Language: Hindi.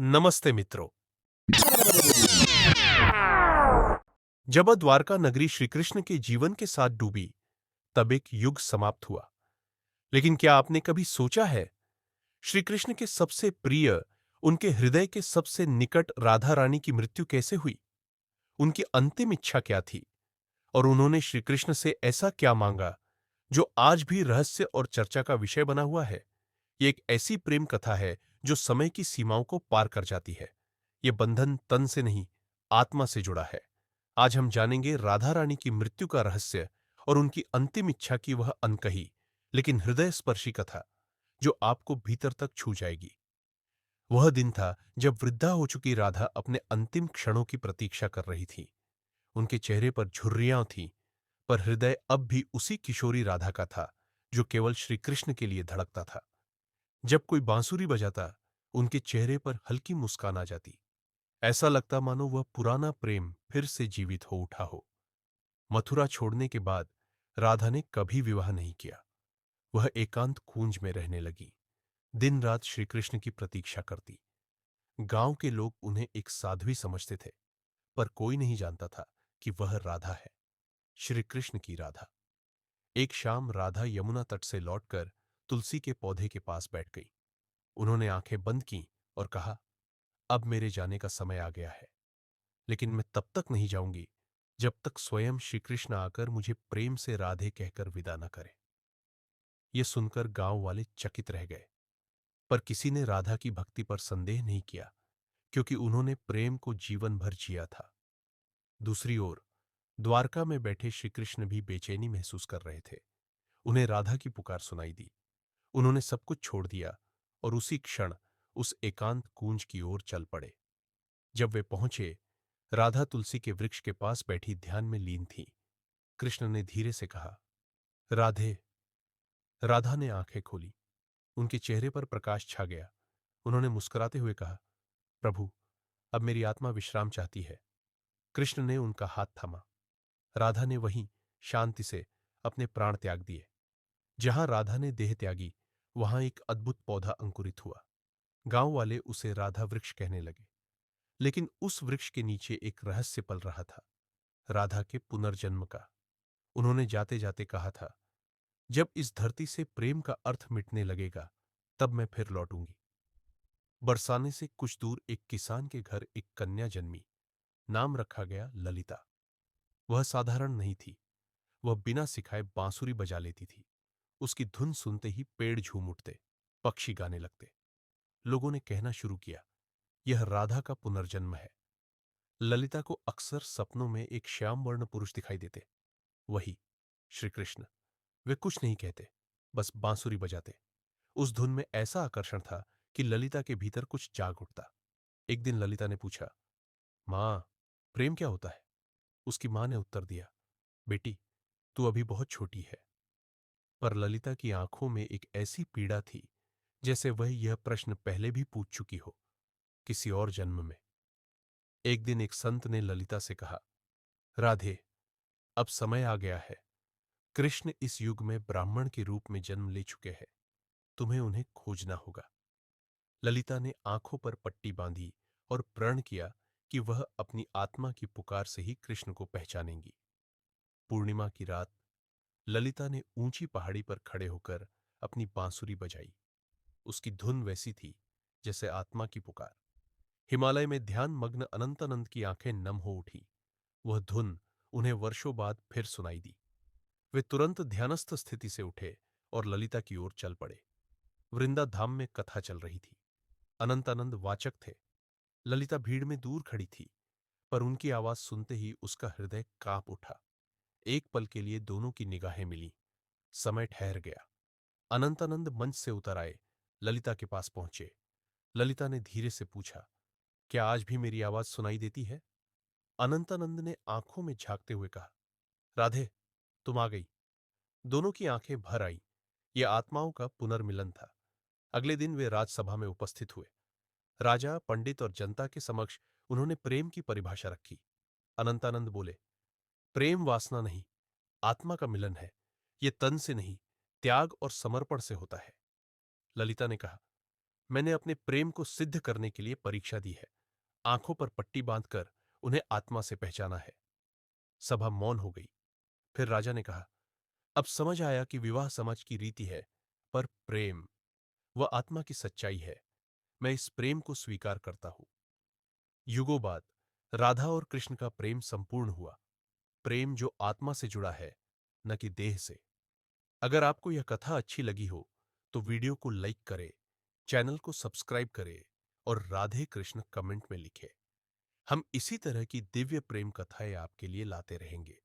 नमस्ते मित्रों। जब द्वारका नगरी श्री कृष्ण के जीवन के साथ डूबी, तब एक युग समाप्त हुआ। लेकिन क्या आपने कभी सोचा है, श्री कृष्ण के सबसे प्रिय, उनके हृदय के सबसे निकट राधा रानी की मृत्यु कैसे हुई? उनकी अंतिम इच्छा क्या थी? और उन्होंने श्री कृष्ण से ऐसा क्या मांगा, जो आज भी रहस्य और चर्चा का विषय बना हुआ है? ये एक ऐसी प्रेम कथा है, जो समय की सीमाओं को पार कर जाती है। ये बंधन तन से नहीं, आत्मा से जुड़ा है। आज हम जानेंगे राधा रानी की मृत्यु का रहस्य और उनकी अंतिम इच्छा की वह अनकही लेकिन हृदय स्पर्शी कथा, जो आपको भीतर तक छू जाएगी। वह दिन था जब वृद्धा हो चुकी राधा अपने अंतिम क्षणों की प्रतीक्षा कर रही थी। उनके चेहरे पर झुर्रियां थीं, पर हृदय अब भी उसी किशोरी राधा का था, जो केवल श्री कृष्ण के लिए धड़कता था। जब कोई बांसुरी बजाता, उनके चेहरे पर हल्की मुस्कान आ जाती। ऐसा लगता मानो वह पुराना प्रेम फिर से जीवित हो उठा हो। मथुरा छोड़ने के बाद राधा ने कभी विवाह नहीं किया। वह एकांत कुंज में रहने लगी, दिन रात श्री कृष्ण की प्रतीक्षा करती। गांव के लोग उन्हें एक साध्वी समझते थे, पर कोई नहीं जानता था कि वह राधा है, श्री कृष्ण की राधा। एक शाम राधा यमुना तट से लौटकर तुलसी के पौधे के पास बैठ गई। उन्होंने आंखें बंद की और कहा, अब मेरे जाने का समय आ गया है, लेकिन मैं तब तक नहीं जाऊंगी जब तक स्वयं श्री कृष्ण आकर मुझे प्रेम से राधे कहकर विदा न करे। यह सुनकर गांव वाले चकित रह गए, पर किसी ने राधा की भक्ति पर संदेह नहीं किया, क्योंकि उन्होंने प्रेम को जीवन भर जिया था। दूसरी ओर द्वारका में बैठे श्री कृष्ण भी बेचैनी महसूस कर रहे थे। उन्हें राधा की पुकार सुनाई दी। उन्होंने सब कुछ छोड़ दिया और उसी क्षण उस एकांत कूंज की ओर चल पड़े। जब वे पहुंचे, राधा तुलसी के वृक्ष के पास बैठी ध्यान में लीन थी। कृष्ण ने धीरे से कहा, राधे। राधा ने आंखें खोली। उनके चेहरे पर प्रकाश छा गया। उन्होंने मुस्कुराते हुए कहा, प्रभु, अब मेरी आत्मा विश्राम चाहती है। कृष्ण ने उनका हाथ थामा। राधा ने वहीं शांति से अपने प्राण त्याग दिए। जहां राधा ने देह त्यागी, वहां एक अद्भुत पौधा अंकुरित हुआ। गांव वाले उसे राधा वृक्ष कहने लगे। लेकिन उस वृक्ष के नीचे एक रहस्य पल रहा था, राधा के पुनर्जन्म का। उन्होंने जाते जाते कहा था, जब इस धरती से प्रेम का अर्थ मिटने लगेगा, तब मैं फिर लौटूंगी। बरसाने से कुछ दूर एक किसान के घर एक कन्या जन्मी। नाम रखा गया ललिता। वह साधारण नहीं थी। वह बिना सिखाए बांसुरी बजा लेती थी। उसकी धुन सुनते ही पेड़ झूम उठते, पक्षी गाने लगते। लोगों ने कहना शुरू किया, यह राधा का पुनर्जन्म है। ललिता को अक्सर सपनों में एक श्याम वर्ण पुरुष दिखाई देते, वही श्री कृष्ण। वे कुछ नहीं कहते, बस बांसुरी बजाते। उस धुन में ऐसा आकर्षण था कि ललिता के भीतर कुछ जाग उठता। एक दिन ललिता ने पूछा, मां, प्रेम क्या होता है? उसकी मां ने उत्तर दिया, बेटी, तू अभी बहुत छोटी है। पर ललिता की आंखों में एक ऐसी पीड़ा थी, जैसे वह यह प्रश्न पहले भी पूछ चुकी हो, किसी और जन्म में। एक दिन एक संत ने ललिता से कहा, राधे, अब समय आ गया है। कृष्ण इस युग में ब्राह्मण के रूप में जन्म ले चुके हैं। तुम्हें उन्हें खोजना होगा। ललिता ने आंखों पर पट्टी बांधी और प्रण किया कि वह अपनी आत्मा की पुकार से ही कृष्ण को पहचानेंगी। पूर्णिमा की रात ललिता ने ऊंची पहाड़ी पर खड़े होकर अपनी बांसुरी बजाई। उसकी धुन वैसी थी जैसे आत्मा की पुकार। हिमालय में ध्यान मग्न अनंतानंद की आंखें नम हो उठी। वह धुन उन्हें वर्षों बाद फिर सुनाई दी। वे तुरंत ध्यानस्थ स्थिति से उठे और ललिता की ओर चल पड़े। वृंदा धाम में कथा चल रही थी। अनंतानंद वाचक थे। ललिता भीड़ में दूर खड़ी थी, पर उनकी आवाज सुनते ही उसका हृदय कांप उठा। एक पल के लिए दोनों की निगाहें मिली। समय ठहर गया। अनंतानंद मंच से उतर आए, ललिता के पास पहुंचे। ललिता ने धीरे से पूछा, क्या आज भी मेरी आवाज सुनाई देती है? अनंतानंद ने आंखों में झांकते हुए कहा, राधे, तुम आ गई। दोनों की आंखें भर आईं। यह आत्माओं का पुनर्मिलन था। अगले दिन वे राजसभा में उपस्थित हुए। राजा, पंडित और जनता के समक्ष उन्होंने प्रेम की परिभाषा रखी। अनंतानंद बोले, प्रेम वासना नहीं, आत्मा का मिलन है। यह तन से नहीं, त्याग और समर्पण से होता है। ललिता ने कहा, मैंने अपने प्रेम को सिद्ध करने के लिए परीक्षा दी है। आंखों पर पट्टी बांधकर उन्हें आत्मा से पहचाना है। सभा मौन हो गई। फिर राजा ने कहा, अब समझ आया कि विवाह समाज की रीति है, पर प्रेम वह आत्मा की सच्चाई है। मैं इस प्रेम को स्वीकार करता हूं। युगों बाद राधा और कृष्ण का प्रेम संपूर्ण हुआ। प्रेम जो आत्मा से जुड़ा है, न कि देह से। अगर आपको यह कथा अच्छी लगी हो तो वीडियो को लाइक करें, चैनल को सब्सक्राइब करें और राधे कृष्ण कमेंट में लिखें। हम इसी तरह की दिव्य प्रेम कथाएं आपके लिए लाते रहेंगे।